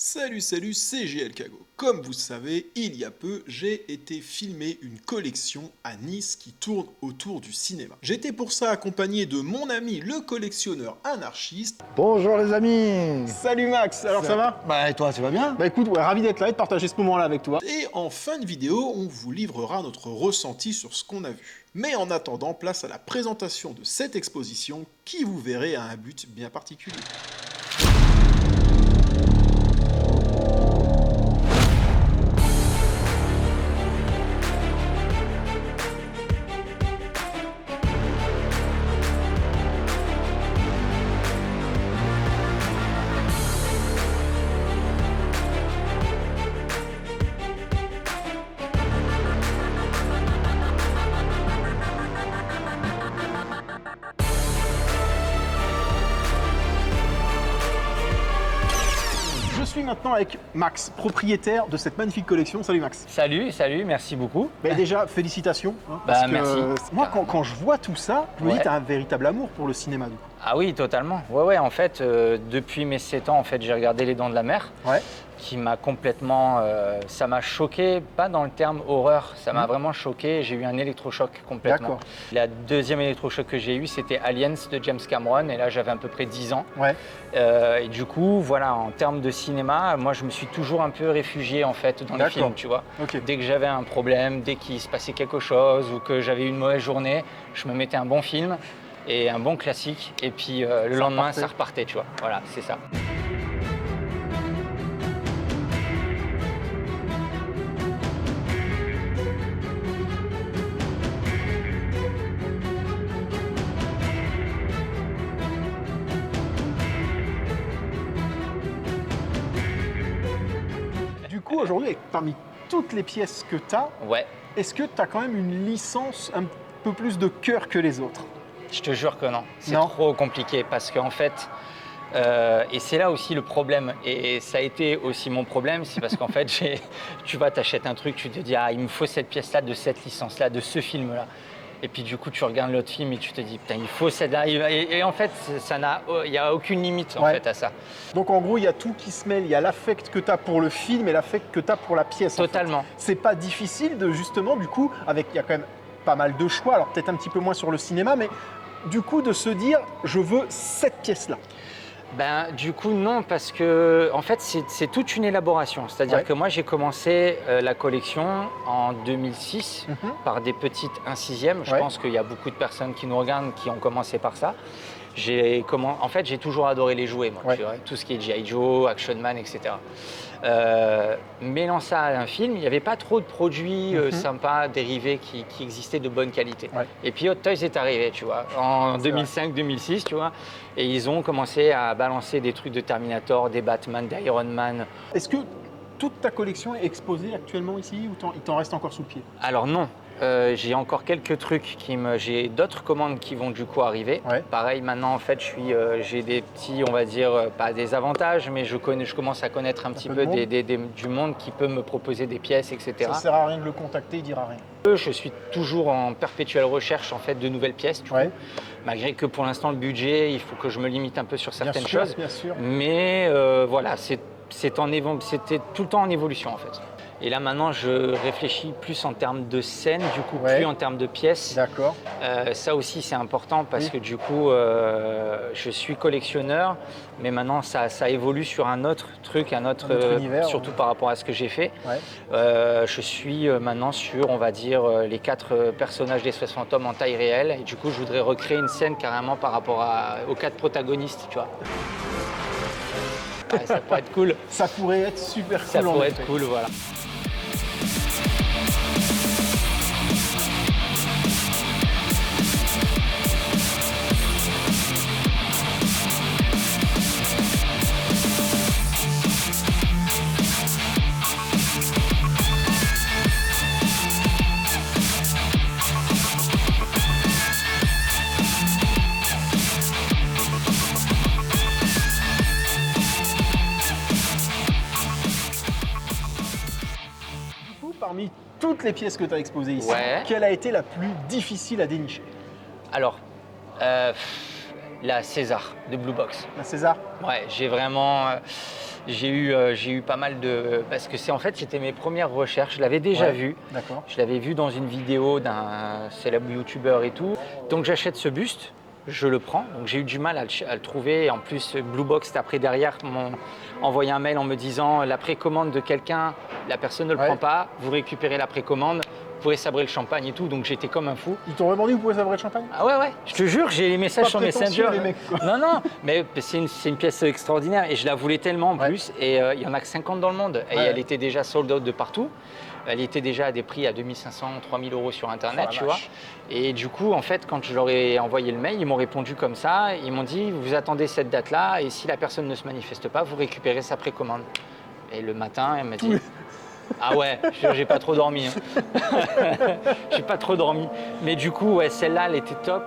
Salut, c'est JL Kago. Comme vous savez, il y a peu, j'ai été filmer une collection à Nice qui tourne autour du cinéma. J'étais pour ça accompagné de mon ami le collectionneur anarchiste. Bonjour les amis. Salut Max, alors ça va? Bah et toi, tu vas bien? Bah écoute, ravi d'être là et de partager ce moment-là avec toi. Et en fin de vidéo, on vous livrera notre ressenti sur ce qu'on a vu. Mais en attendant, place à la présentation de cette exposition qui, vous verrez, a un but bien particulier. Je suis maintenant avec Max, propriétaire de cette magnifique collection. Salut Max. Salut, merci beaucoup. Bah déjà, félicitations. Parce que, merci. Moi, quand je vois tout ça, je me dis Ouais. que tu as un véritable amour pour le cinéma. Du coup. Ah oui, totalement. Ouais, en fait, depuis mes 7 ans, en fait, j'ai regardé Les Dents de la Mer, Ouais. qui m'a complètement... ça m'a choqué, pas dans le terme horreur, ça m'a vraiment choqué. J'ai eu un électrochoc complètement. D'accord. La deuxième électrochoc que j'ai eu, c'était Aliens de James Cameron, et là, j'avais à peu près 10 ans. Ouais. Et du coup, voilà, en termes de cinéma, moi, je me suis toujours un peu réfugié, en fait, dans les D'accord. films, tu vois. Ok. Dès que j'avais un problème, dès qu'il se passait quelque chose ou que j'avais eu une mauvaise journée, je me mettais un bon film et un bon classique. Et puis le lendemain, repartait. ça repartait, tu vois. Voilà, c'est ça. Du coup, aujourd'hui, parmi toutes les pièces que tu as, Ouais, est-ce que tu as quand même une licence un peu plus de cœur que les autres? je te jure que non. C'est Non. trop compliqué parce qu'en fait, et c'est là aussi le problème, et ça a été aussi mon problème, c'est parce qu'en fait, tu vas, t'achètes un truc, tu te dis, ah, il me faut cette pièce-là, de cette licence-là, de ce film-là. Et puis du coup, tu regardes l'autre film et tu te dis, putain, il faut celle-là. Et en fait, il n'y a aucune limite en Ouais. fait à ça. Donc en gros, il y a tout qui se mêle. Il y a l'affect que tu as pour le film et l'affect que tu as pour la pièce. en fait. Totalement. C'est pas difficile de justement, du coup, il y a quand même pas mal de choix, alors peut-être un petit peu moins sur le cinéma, mais du coup de se dire, je veux cette pièce-là. Ben, du coup, non, parce que en fait, c'est toute une élaboration. C'est-à-dire Ouais. que moi, j'ai commencé la collection en 2006 par des petites 1/6. Je Ouais. pense qu'il y a beaucoup de personnes qui nous regardent qui ont commencé par ça. En fait, j'ai toujours adoré les jouets, moi, Ouais. tu vois, tout ce qui est G.I. Joe, Action Man, etc. Mêlant ça à un film, il n'y avait pas trop de produits sympas, dérivés qui existaient de bonne qualité. Ouais. Et puis Hot Toys est arrivé, tu vois, en C'est 2005-2006, tu vois, et ils ont commencé à balancer des trucs de Terminator, des Batman, d'Iron Man. Est-ce que toute ta collection est exposée actuellement ici ou il t'en reste encore sous le pied? Alors non, j'ai encore quelques trucs j'ai d'autres commandes qui vont du coup arriver. Ouais. Pareil, maintenant en fait, j'ai des petits, on va dire, pas des avantages, mais je commence à connaître un petit peu peu de du monde qui peut me proposer des pièces, etc. Ça sert à rien de le contacter, il dira rien. Je suis toujours en perpétuelle recherche en fait de nouvelles pièces, du Ouais. coup, malgré que pour l'instant le budget, il faut que je me limite un peu sur certaines sûr, choses. bien sûr. Mais voilà, c'était tout le temps en évolution en fait. Et là maintenant, je réfléchis plus en termes de scène, du coup, Ouais. plus en termes de pièces. D'accord. Ça aussi, c'est important parce Oui. que du coup, je suis collectionneur, mais maintenant, ça évolue sur un autre truc, Un autre univers, surtout ouais. par rapport à ce que j'ai fait. Ouais. Je suis maintenant sur, on va dire, les 4 personnages d'Espace Fantôme en taille réelle. Et du coup, je voudrais recréer une scène carrément par rapport aux 4 protagonistes, tu vois. Ouais, ça pourrait être cool. Ça pourrait être super cool. Ça en pourrait effet. être cool, voilà. Parmi toutes les pièces que tu as exposées ici, Ouais. quelle a été la plus difficile à dénicher? Alors, la César de Blue Box. La César? Ouais, j'ai vraiment. J'ai eu pas mal de... Parce que en fait, c'était mes premières recherches. Je l'avais déjà vu. D'accord. Je l'avais vu dans une vidéo d'un célèbre youtubeur et tout. Donc j'achète ce buste, je le prends. Donc j'ai eu du mal à le trouver. En plus, Blue Box, après derrière, m'ont envoyé un mail en me disant la précommande de quelqu'un, la personne ne le prend pas, vous récupérez la précommande, vous pourrez sabrer le champagne et tout. Donc j'étais comme un fou. Ils t'ont vraiment dit que vous pouvez sabrer le champagne? Ah ouais, je te jure, j'ai les messages sur Messenger. Les mecs, quoi. Non, mais c'est une pièce extraordinaire et je la voulais tellement en plus. Et il n'y en a que 50 dans le monde. Et elle était déjà sold out de partout. Elle était déjà à des prix à 2500, 3000 euros sur Internet, tu vois. Et du coup, en fait, quand je leur ai envoyé le mail, ils m'ont répondu comme ça. Ils m'ont dit, vous attendez cette date-là et si la personne ne se manifeste pas, vous récupérez sa précommande. Et le matin, elle m'a dit, ah ouais, je te jure, j'ai pas trop dormi. J'ai pas trop dormi. Mais du coup, ouais, celle-là, elle était top.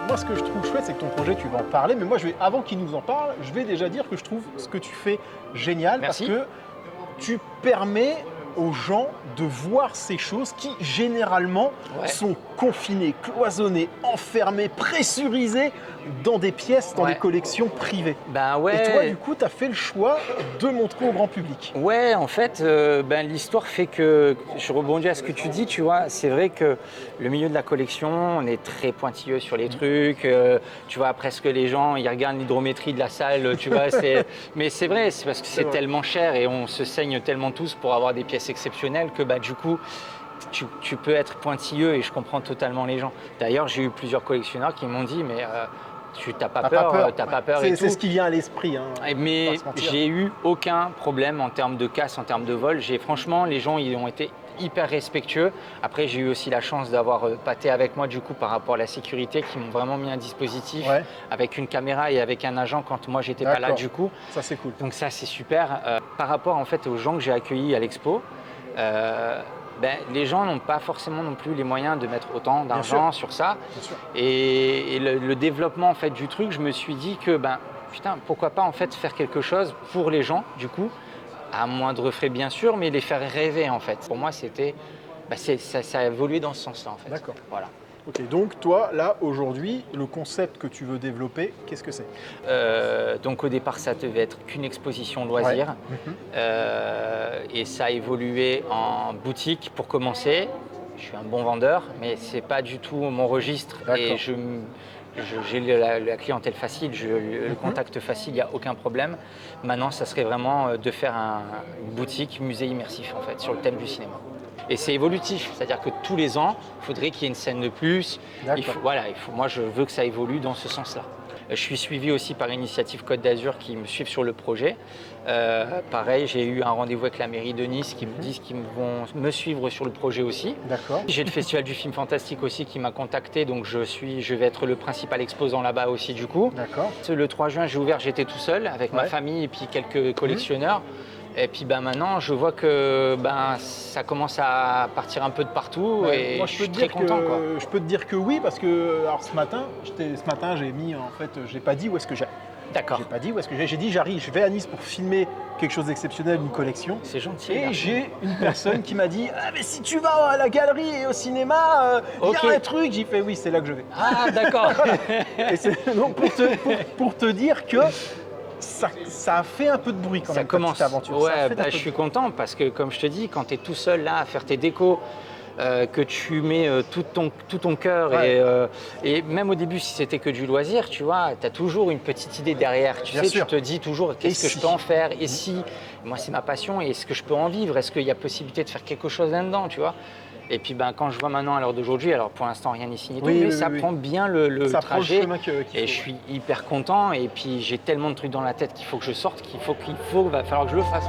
Moi, ce que je trouve chouette, c'est que ton projet, tu vas en parler. Mais moi, avant qu'il nous en parle, je vais déjà dire que je trouve ce que tu fais génial. Merci. Parce que tu permets aux gens de voir ces choses qui, généralement, sont confinées, cloisonnées, enfermées, pressurisées dans des pièces, dans des collections privées. Ben ouais. Et toi, du coup, tu as fait le choix de montrer au grand public. Ouais, en fait, l'histoire fait que, je rebondis à ce que tu dis, tu vois, c'est vrai que le milieu de la collection, on est très pointilleux sur les trucs, tu vois, presque les gens, ils regardent l'hydrométrie de la salle, tu vois, mais c'est vrai, c'est parce que c'est tellement cher et on se saigne tellement tous pour avoir des pièces exceptionnelles que, du coup, tu peux être pointilleux et je comprends totalement les gens. D'ailleurs, j'ai eu plusieurs collectionneurs qui m'ont dit, mais... tu n'as pas peur, t'as pas peur et tout. C'est ce qui vient à l'esprit. Hein, mais j'ai eu aucun problème en termes de casse, en termes de vol. Franchement, les gens ils ont été hyper respectueux. Après, j'ai eu aussi la chance d'avoir Pathé avec moi du coup par rapport à la sécurité, qui m'ont vraiment mis un dispositif avec une caméra et avec un agent quand moi j'étais pas là du coup. Ça c'est cool. Donc ça c'est super. Par rapport en fait aux gens que j'ai accueillis à l'expo. Les gens n'ont pas forcément non plus les moyens de mettre autant d'argent sur ça. Et le développement en fait, du truc, je me suis dit que putain, pourquoi pas en fait faire quelque chose pour les gens, du coup, à moindre frais bien sûr, mais les faire rêver en fait. Pour moi, c'était, ça a évolué dans ce sens-là en fait. D'accord. Voilà. Ok, donc toi, là, aujourd'hui, le concept que tu veux développer, qu'est-ce que c'est? Donc au départ, ça devait être qu'une exposition loisir. Et ça a évolué en boutique pour commencer. Je suis un bon vendeur, mais ce n'est pas du tout mon registre. Et j'ai la clientèle facile, le contact facile, il n'y a aucun problème. Maintenant, ça serait vraiment de faire une boutique musée immersif en fait, sur le thème du cinéma. Et c'est évolutif, c'est-à-dire que tous les ans, il faudrait qu'il y ait une scène de plus. Moi, je veux que ça évolue dans ce sens-là. Je suis suivi aussi par Initiative Côte d'Azur qui me suivent sur le projet. Pareil, j'ai eu un rendez-vous avec la mairie de Nice qui me disent qu'ils vont me suivre sur le projet aussi. D'accord. J'ai le Festival du film fantastique aussi qui m'a contacté, donc je vais être le principal exposant là-bas aussi du coup. D'accord. Le 3 juin, j'ai ouvert, j'étais tout seul avec ma famille et puis quelques collectionneurs. Et puis maintenant, je vois que ça commence à partir un peu de partout et moi, je suis très content. Je peux te dire que oui, parce que alors, ce matin, j'ai mis, en fait, j'ai pas dit où est-ce que j'ai. D'accord. J'ai pas dit où est-ce que j'ai dit j'arrive, je vais à Nice pour filmer quelque chose d'exceptionnel, une collection. C'est gentil. Et j'ai une personne qui m'a dit ah mais si tu vas à la galerie et au cinéma, il y a un truc. J'ai fait oui, c'est là que je vais. Ah d'accord. Et c'est donc pour te dire que ça a fait un peu de bruit quand même. Ça commence. Cette aventure. Ouais, je suis content parce que comme je te dis, quand tu es tout seul là à faire tes décos, que tu mets tout ton cœur et même au début si c'était que du loisir, tu vois, tu as toujours une petite idée derrière. Tu te dis toujours qu'est-ce que je peux en faire et si, moi c'est ma passion et est-ce que je peux en vivre, est-ce qu'il y a possibilité de faire quelque chose là-dedans, tu vois. Et puis quand je vois maintenant à l'heure d'aujourd'hui, alors pour l'instant rien n'est signé, Oui, mais oui, ça oui, prend bien le ça prend le trajet. chemin qu'il Et je faut. suis hyper content. Et puis j'ai tellement de trucs dans la tête qu'il faut que je sorte, va falloir que je le fasse.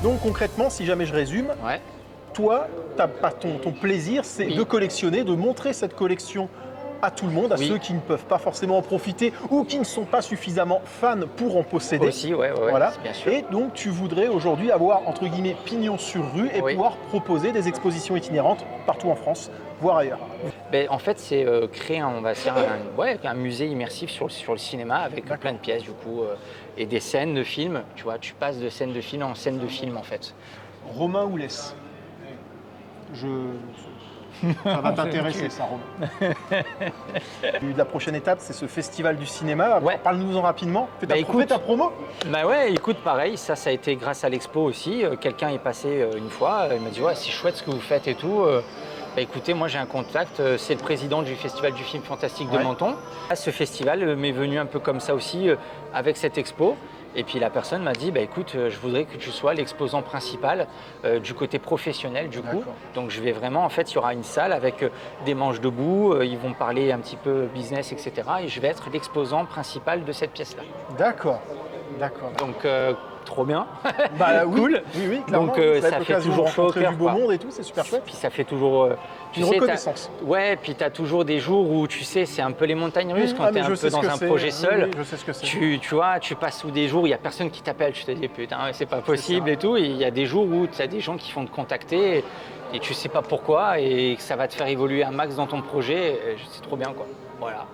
Donc concrètement, si jamais je résume, Ouais. toi, ton plaisir, c'est Oui. de collectionner, de montrer cette collection à tout le monde, à Oui. ceux qui ne peuvent pas forcément en profiter ou qui ne sont pas suffisamment fans pour en posséder. Aussi, ouais, Voilà. bien sûr. Et donc tu voudrais aujourd'hui avoir entre guillemets pignon sur rue et Oui. pouvoir proposer des expositions itinérantes partout en France, voire ailleurs. En fait, c'est créer un musée immersif sur le cinéma avec plein de pièces du coup et des scènes de films. Tu vois, tu passes de scène de film en scène de film en fait. Romain Oulès. Ça va t'intéresser, ça, Romain. La prochaine étape, c'est ce festival du cinéma. Ouais. Parle-nous-en rapidement. Fais ta promo. Bah ouais, écoute, pareil, ça a été grâce à l'expo aussi. Quelqu'un est passé une fois, il m'a dit ouais, c'est chouette ce que vous faites et tout. Écoutez, moi j'ai un contact, c'est le président du Festival du film fantastique de Menton. Ce festival m'est venu un peu comme ça aussi avec cette expo. Et puis la personne m'a dit, écoute, je voudrais que tu sois l'exposant principal du côté professionnel du coup. Donc je vais vraiment, en fait, il y aura une salle avec des manches debout, ils vont parler un petit peu business, etc. Et je vais être l'exposant principal de cette pièce-là. D'accord. Donc trop bien. Oui, Cool. Oui, clairement. Donc va ça être fait l'occasion toujours de chaud au rencontrer cœur. du beau monde et tout, c'est super chouette. Puis ça fait toujours Une reconnaissance. Ouais, puis tu as toujours des jours où tu sais, c'est un peu les montagnes russes quand tu es un peu dans un projet seul. Oui, je sais ce que c'est. Tu vois, tu passes sous des jours où il n'y a personne qui t'appelle, tu te dis putain, c'est pas possible et tout. Et il y a des jours où tu as des gens qui vont te contacter et tu sais pas pourquoi et que ça va te faire évoluer un max dans ton projet. C'est trop bien quoi. Voilà.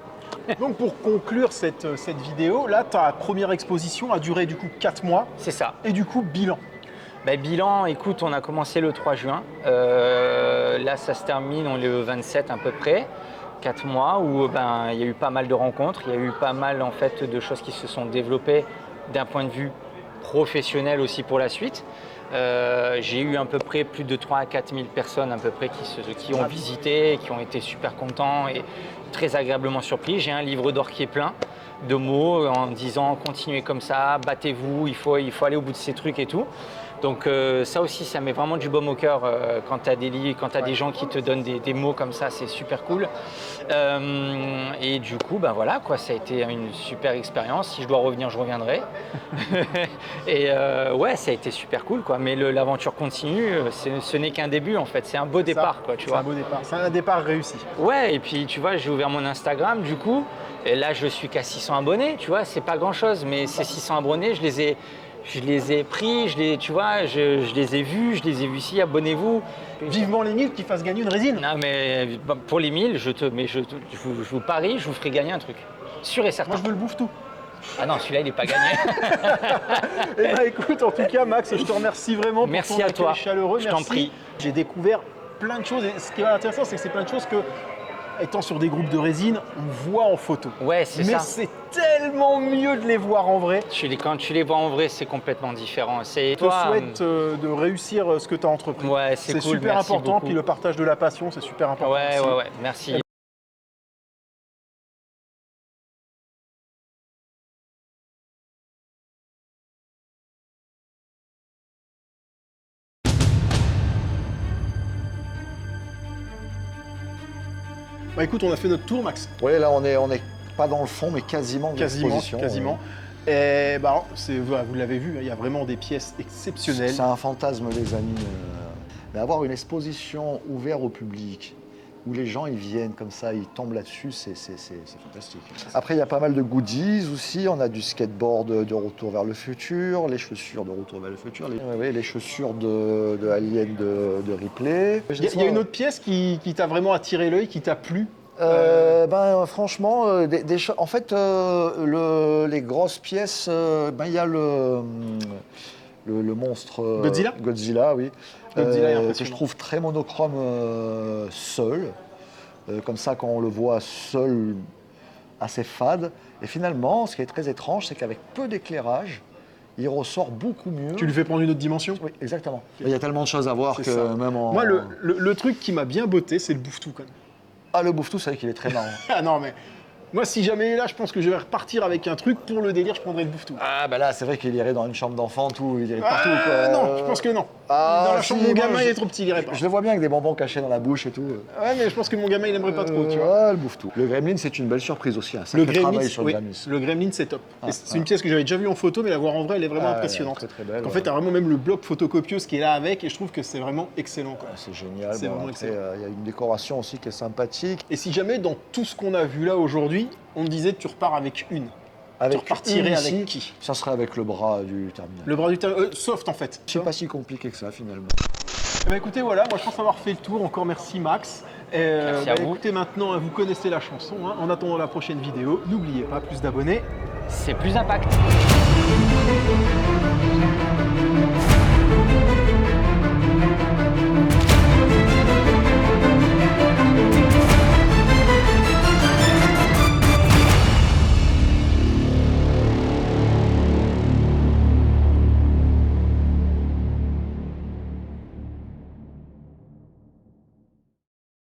Donc pour conclure cette vidéo, là, ta première exposition a duré du coup 4 mois. C'est ça. Et du coup, bilan. Bilan, écoute, on a commencé le 3 juin. Là, ça se termine, on est le 27 à peu près. 4 mois où il y a eu pas mal de rencontres, il y a eu pas mal en fait de choses qui se sont développées d'un point de vue professionnel aussi pour la suite. J'ai eu à peu près plus de 3 à 4 000 personnes à peu près qui ont visité, qui ont été super contents et très agréablement surpris. J'ai un livre d'or qui est plein de mots en disant continuez comme ça, battez-vous, il faut aller au bout de ces trucs et tout. Donc ça aussi, ça met vraiment du baume au cœur quand tu as des livres, quand tu as des gens qui te donnent des mots comme ça, c'est super cool. Et du coup, voilà, quoi, ça a été une super expérience. Si je dois revenir, je reviendrai. Et ouais, ça a été super cool, quoi. Mais l'aventure continue, ce n'est qu'un début en fait, c'est un beau départ, quoi, tu vois. C'est un beau départ, c'est un départ réussi. Ouais, et puis tu vois, j'ai ouvert mon Instagram du coup, et là je suis qu'à 600 abonnés, tu vois, c'est pas grand chose, mais ces 600 abonnés, je les ai pris, je les ai vus ici, abonnez-vous. Vivement les 1000 qui fassent gagner une résine. Non mais pour les 1000, je vous parie, je vous ferai gagner un truc. Sûr et certain. Moi je veux le bouffe tout. Ah non, celui-là il n'est pas gagné. Et écoute, en tout cas Max, je te remercie vraiment pour Merci ton à toi. accueil chaleureux. Je t'en prie. J'ai découvert plein de choses et ce qui est intéressant, c'est que c'est plein de choses que, étant sur des groupes de résine, on voit en photo. Ouais, c'est ça. Mais c'est tellement mieux de les voir en vrai. Quand tu les vois en vrai, c'est complètement différent. Je te souhaite de réussir ce que tu as entrepris. Ouais, c'est cool, super merci important. beaucoup. Puis le partage de la passion, c'est super important. Ouais, aussi. ouais, merci. Écoute, on a fait notre tour, Max. Oui, là, on est pas dans le fond, mais quasiment dans l'exposition. Quasiment. Et vous l'avez vu, il y a vraiment des pièces exceptionnelles. C'est un fantasme, les amis. Mais avoir une exposition ouverte au public, où les gens ils viennent comme ça, ils tombent là-dessus, c'est fantastique. Après, il y a pas mal de goodies aussi. On a du skateboard de Retour vers le futur, les chaussures de Retour vers le futur, les chaussures de Alien de Ripley. Il y a une autre pièce qui t'a vraiment attiré l'œil, qui t'a plu. Franchement, en fait, les grosses pièces, il y a le monstre Godzilla oui, Godzilla est que je impressionnant. trouve très monochrome seul. Comme ça, quand on le voit seul, assez fade. Et finalement, ce qui est très étrange, c'est qu'avec peu d'éclairage, il ressort beaucoup mieux. Tu lui fais prendre une autre dimension. Oui, exactement. Il y a tellement de choses à voir C'est que ça. même en... Moi, le truc qui m'a bien botté, c'est le bouffe-tout quand même. Ah, le bouffe-tout, c'est vrai qu'il est très marrant. Ah non, mais moi, si jamais là, je pense que je vais repartir avec un truc pour le délire, je prendrai le bouffe-tout. Ah, là, c'est vrai qu'il irait dans une chambre d'enfant, tout, il irait partout, quoi. Non, je pense que non. Ah, Dans la chambre, si, mon moi, gamin, il est trop petit, il irait pas. Je le vois bien avec des bonbons cachés dans la bouche et tout. Ouais, mais je pense que mon gamin, il aimerait pas trop, tu vois. Ouais, le bouffe-tout. Le Gremlin, c'est une belle surprise aussi, un sacré travail sur le Gremlin. le Gremlin, c'est top. Et c'est une pièce que j'avais déjà vue en photo, mais la voir en vrai, elle est vraiment impressionnante. Très, très belle. En fait, t'as vraiment même le bloc photocopieuse qui est là avec, et je trouve que c'est vraiment excellent, quoi. C'est génial. C'est vraiment après, excellent. il y a une décoration aussi qui est sympathique. Et si jamais, dans tout ce qu'on a vu là aujourd'hui, on me disait tu repars avec une, tu repartirais une avec ici, qui? Ça serait avec le bras du terminal. Le bras du soft en fait. C'est pas si compliqué que ça, finalement. Eh ben, écoutez, voilà, moi je pense avoir fait le tour. Encore merci Max. Merci à vous. Écoutez, maintenant, vous connaissez la chanson. En attendant la prochaine vidéo, n'oubliez pas, plus d'abonnés. C'est plus impact.